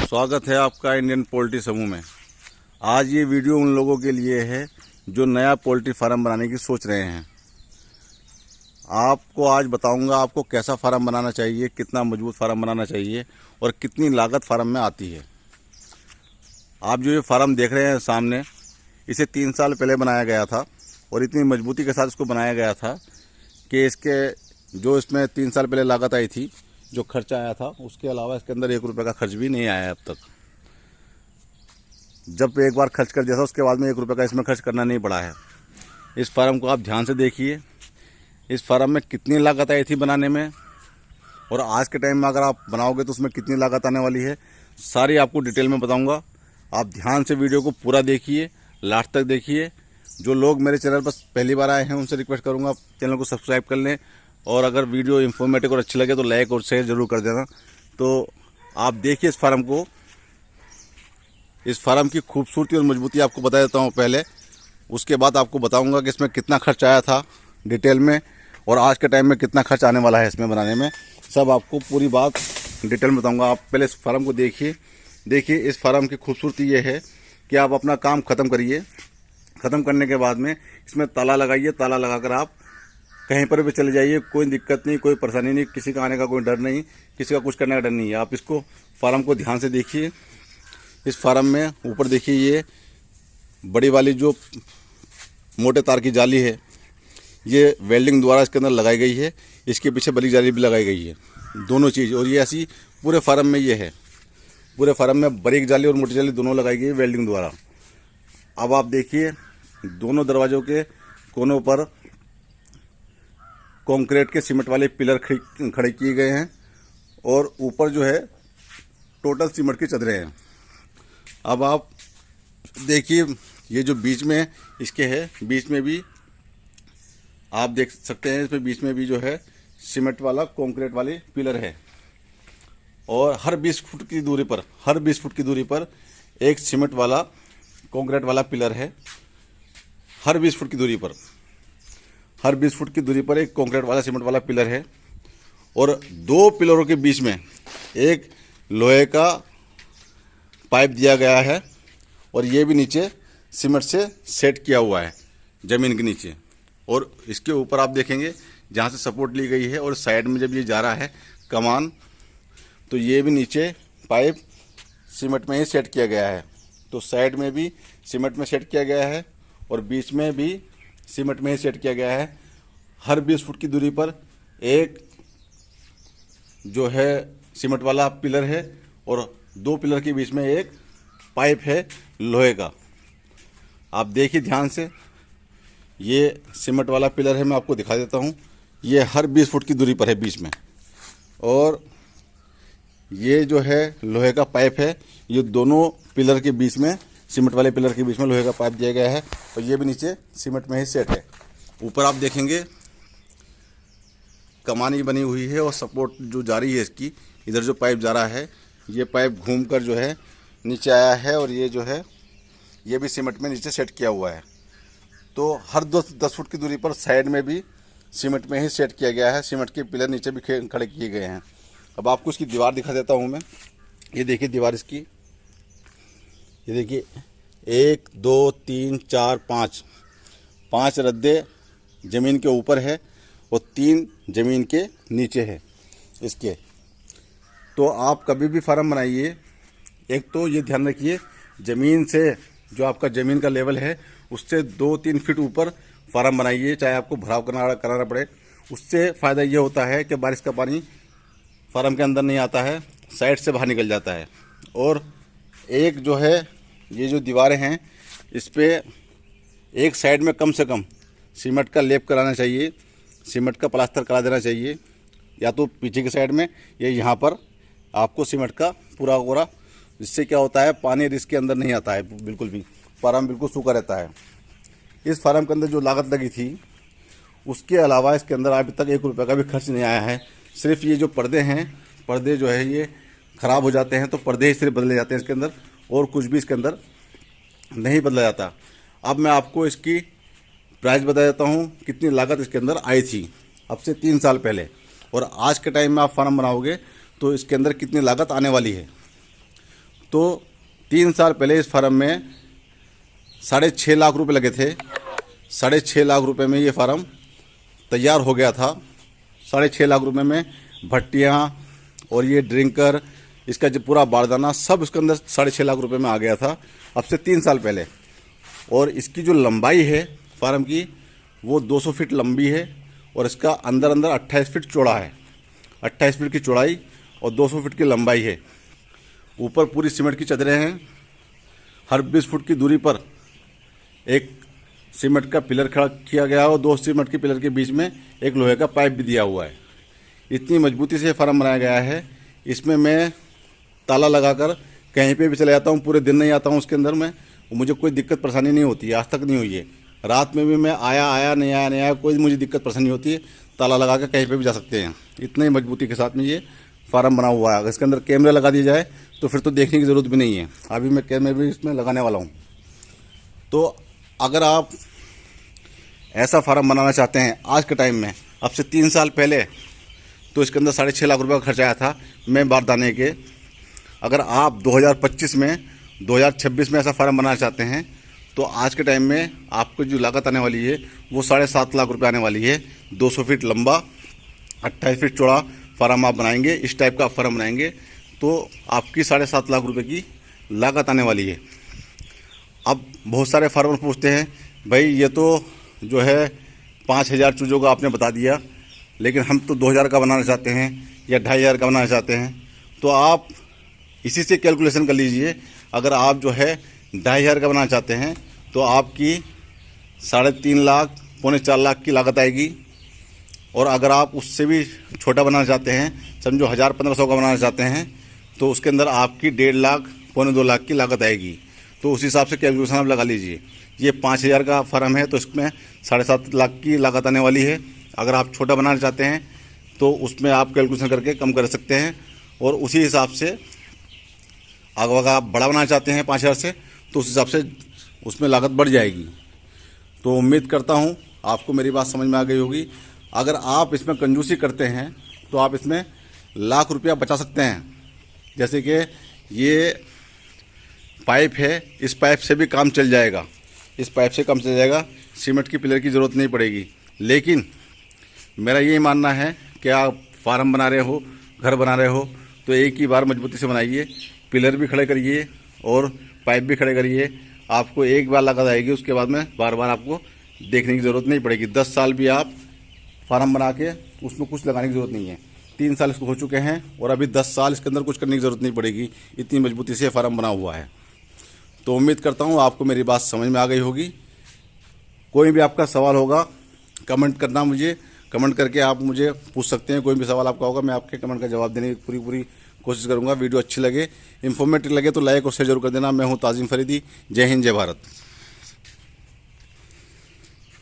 स्वागत है आपका इंडियन पोल्ट्री समूह में। आज ये वीडियो उन लोगों के लिए है जो नया पोल्ट्री फार्म बनाने की सोच रहे हैं। आपको आज बताऊंगा आपको कैसा फार्म बनाना चाहिए, कितना मजबूत फार्म बनाना चाहिए और कितनी लागत फार्म में आती है। आप जो ये फार्म देख रहे हैं सामने, इसे 3 साल पहले बनाया गया था और इतनी मजबूती के साथ इसको बनाया गया था कि इसमें 3 साल पहले लागत आई थी, जो खर्चा आया था, उसके अलावा इसके अंदर 1 रुपये का खर्च भी नहीं आया है अब तक। जब एक बार खर्च कर दिया था उसके बाद में 1 रुपये का इसमें खर्च करना नहीं पड़ा है। इस फार्म को आप ध्यान से देखिए, इस फार्म में कितनी लागत आई थी बनाने में और आज के टाइम में अगर आप बनाओगे तो उसमें कितनी लागत आने वाली है, सारी आपको डिटेल में बताऊंगा। आप ध्यान से वीडियो को पूरा देखिए, लास्ट तक देखिए। जो लोग मेरे चैनल पर पहली बार आए हैं उनसे रिक्वेस्ट करूंगा चैनल को सब्सक्राइब कर लें और अगर वीडियो इन्फॉर्मेटिव और अच्छी लगे तो लाइक और शेयर ज़रूर कर देना। तो आप देखिए इस फार्म को, इस फार्म की खूबसूरती और मजबूती आपको बता देता हूँ पहले, उसके बाद आपको बताऊंगा कि इसमें कितना खर्च आया था डिटेल में और आज के टाइम में कितना खर्च आने वाला है इसमें बनाने में। सब आपको पूरी बात डिटेल में बताऊंगा। आप पहले इस फार्म को देखिए। इस फार्म की खूबसूरती ये है कि आप अपना काम ख़त्म करिए, ख़त्म करने के बाद में इसमें ताला लगाइए। ताला लगाकर आप कहीं पर भी चले जाइए, कोई दिक्कत नहीं, कोई परेशानी नहीं, किसी का आने का कोई डर नहीं, किसी का कुछ करने का डर नहीं है। आप इसको फार्म को ध्यान से देखिए। इस फार्म में ऊपर देखिए, ये बड़ी वाली जो मोटे तार की जाली है, ये वेल्डिंग द्वारा इसके अंदर लगाई गई है। इसके पीछे बड़ी जाली भी लगाई गई है, दोनों चीज़। और ये ऐसी पूरे फार्म में ये है, पूरे फार्म में बारीक जाली और मोटी जाली दोनों लगाई गई है वेल्डिंग द्वारा। अब आप देखिए, दोनों दरवाज़ों के कोनों पर कंक्रीट के सीमेंट वाले पिलर खड़े किए गए हैं और ऊपर जो है टोटल सीमेंट की चदरें हैं। अब आप देखिए, ये जो बीच में इसके है, बीच में भी आप देख सकते हैं, इसमें बीच में भी जो है सीमेंट वाला कंक्रीट वाली पिलर है और हर 20 फुट की दूरी पर, हर 20 फुट की दूरी पर एक सीमेंट वाला कंक्रीट वाला पिलर है। हर 20 फुट की दूरी पर, हर 20 फुट की दूरी पर एक कंक्रीट वाला सीमेंट वाला पिलर है और 2 पिलरों के बीच में एक लोहे का पाइप दिया गया है और ये भी नीचे सीमेंट से सेट किया हुआ है ज़मीन के नीचे। और इसके ऊपर आप देखेंगे जहाँ से सपोर्ट ली गई है और साइड में जब ये जा रहा है कमान, तो ये भी नीचे पाइप सीमेंट में ही सेट किया गया है। तो साइड में भी सीमेंट में सेट किया गया है और बीच में भी सीमेंट में ही सेट किया गया है। हर 20 फुट की दूरी पर एक जो है सीमेंट वाला पिलर है और 2 पिलर के बीच में एक पाइप है लोहे का। आप देखिए ध्यान से, ये सीमेंट वाला पिलर है, मैं आपको दिखा देता हूँ। ये हर 20 फुट की दूरी पर है बीच में और ये जो है लोहे का पाइप है। ये दोनों पिलर के बीच में, सीमेंट वाले पिलर के बीच में लोहे का पाइप दिया गया है और ये भी नीचे सीमेंट में ही सेट है। ऊपर आप देखेंगे कमानी बनी हुई है और सपोर्ट जो जा रही है इसकी, इधर जो पाइप जा रहा है, ये पाइप घूमकर जो है नीचे आया है और ये जो है ये भी सीमेंट में नीचे सेट किया हुआ है। तो हर 10 फुट की दूरी पर साइड में भी सीमेंट में ही सेट किया गया है। सीमेंट के पिलर नीचे भी खड़े किए गए हैं। अब आपको इसकी दीवार दिखा देता हूँ मैं। ये देखिए दीवार इसकी, ये देखिए 1 2 3 4 5 रद्दे ज़मीन के ऊपर है और 3 ज़मीन के नीचे है इसके। तो आप कभी भी फार्म बनाइए, एक तो ये ध्यान रखिए ज़मीन से, जो आपका ज़मीन का लेवल है उससे 2-3 फीट ऊपर फार्म बनाइए, चाहे आपको भराव कराना पड़े। उससे फ़ायदा ये होता है कि बारिश का पानी फार्म के अंदर नहीं आता है, साइड से बाहर निकल जाता है। और एक जो है ये जो दीवारें हैं, इस पर एक साइड में कम से कम सीमेंट का लेप कराना चाहिए, सीमेंट का प्लास्टर करा देना चाहिए, या तो पीछे की साइड में या यहाँ पर आपको सीमेंट का पूरा, जिससे क्या होता है पानी इसके अंदर नहीं आता है, बिल्कुल भी फार्म बिल्कुल सूखा रहता है। इस फार्म के अंदर जो लागत लगी थी उसके अलावा इसके अंदर अभी तक 1 रुपये का भी खर्च नहीं आया है। सिर्फ ये जो पर्दे हैं, पर्दे जो है ये ख़राब हो जाते हैं तो पर्दे ही सिर्फ बदले जाते हैं इसके अंदर, और कुछ भी इसके अंदर नहीं बदला जाता। अब मैं आपको इसकी प्राइस बता देता हूँ कितनी लागत इसके अंदर आई थी अब से 3 साल पहले, और आज के टाइम में आप फार्म बनाओगे तो इसके अंदर कितनी लागत आने वाली है। तो 3 साल पहले इस फार्म में 6.5 लाख रुपए लगे थे। 6.5 लाख रुपए में ये फार्म तैयार हो गया था। 6.5 लाख रुपए में भट्टियाँ और ये ड्रिंकर, इसका जो पूरा बारदाना सब उसके अंदर 6.5 लाख रुपए में आ गया था, अब से 3 साल पहले। और इसकी जो लंबाई है फार्म की वो 200 फीट लंबी है और इसका अंदर 28 फीट चौड़ा है। 28 फीट की चौड़ाई और 200 फीट की लंबाई है। ऊपर पूरी सीमेंट की चदरें हैं। हर 20 फुट की दूरी पर एक सीमेंट का पिलर खड़ा किया गया है और 2 सीमेंट के पिलर के बीच में एक लोहे का पाइप भी दिया हुआ है। इतनी मजबूती से फार्म बनाया गया है। इसमें मैं ताला लगाकर कहीं पे भी चले जाता हूँ, पूरे दिन नहीं आता हूँ उसके अंदर में, मुझे कोई दिक्कत परेशानी नहीं होती है, आज तक नहीं हुई है। रात में भी मैं आया नहीं आया कोई मुझे दिक्कत परेशानी होती है। ताला लगा कर कहीं पे भी जा सकते हैं। इतनी मजबूती के साथ में ये फार्म बना हुआ है। अगर इसके अंदर कैमरे लगा दिए जाए तो फिर तो देखने की ज़रूरत भी नहीं है। अभी मैं कैमरे भी इसमें लगाने वाला हूँ। तो अगर आप ऐसा फार्म बनाना चाहते हैं आज के टाइम में, अब से 3 साल पहले तो इसके अंदर 6.5 लाख रुपये का खर्च आया था मैं बारदाने के। अगर आप 2025 में 2026 में ऐसा फार्म बनाना चाहते हैं तो आज के टाइम में आपको जो लागत आने वाली है वो 7.5 लाख रुपये आने वाली है। 200 फीट लंबा 28 फीट चौड़ा फार्म आप बनाएंगे, इस टाइप का फार्म बनाएंगे तो आपकी 7.5 लाख रुपये की लागत आने वाली है। अब बहुत सारे फार्मर पूछते हैं भाई ये तो जो है 5,000 चूज़ों का आपने बता दिया, लेकिन हम तो 2,000 का बनाना चाहते हैं या 2,500 का बनाना चाहते हैं। तो आप इसी से कैलकुलेशन कर लीजिए। अगर आप जो है 2,500 का बनाना चाहते हैं तो आपकी 3.5 लाख, 4.25 लाख की लागत आएगी। और अगर आप उससे भी छोटा बनाना चाहते हैं, समझो 1,000-1,500 का बनाना चाहते हैं, तो उसके अंदर आपकी 1.5 लाख, 2.25 लाख की लागत आएगी। तो उस हिसाब से कैलकुलेशन आप लगा लीजिए। ये 5,000 का फार्म है तो इसमें 7.5 लाख की लागत आने वाली है। अगर आप छोटा बनाना चाहते हैं तो उसमें आप कैलकुलेशन करके कम कर सकते हैं। और उसी हिसाब से अगर आप बड़ा बनाना चाहते हैं 5,000 से तो उस हिसाब से उसमें लागत बढ़ जाएगी। तो उम्मीद करता हूँ आपको मेरी बात समझ में आ गई होगी। अगर आप इसमें कंजूसी करते हैं तो आप इसमें लाख रुपया बचा सकते हैं। जैसे कि ये पाइप है, इस पाइप से भी काम चल जाएगा, इस पाइप से काम चल जाएगा, सीमेंट की पिलर की ज़रूरत नहीं पड़ेगी। लेकिन मेरा यही मानना है कि आप फार्म बना रहे हो, घर बना रहे हो तो एक ही बार मजबूती से बनाइए, पिलर भी खड़े करिए और पाइप भी खड़े करिए। आपको एक बार लागत आएगी, उसके बाद में बार बार आपको देखने की ज़रूरत नहीं पड़ेगी। 10 साल भी आप फार्म बना के उसमें कुछ लगाने की ज़रूरत नहीं है। 3 साल इसको हो चुके हैं और अभी 10 साल इसके अंदर कुछ करने की ज़रूरत नहीं पड़ेगी। इतनी मजबूती से फार्म बना हुआ है। तो उम्मीद करता हूँ आपको मेरी बात समझ में आ गई होगी। कोई भी आपका सवाल होगा कमेंट करना, मुझे कमेंट करके आप मुझे पूछ सकते हैं। कोई भी सवाल आपका होगा मैं आपके कमेंट का जवाब देने की पूरी कोशिश करूँगा। वीडियो अच्छी लगे, इन्फॉर्मेटिव लगे तो लाइक और शेयर जरूर कर देना। मैं हूँ ताजिम फरीदी। जय हिंद, जय भारत।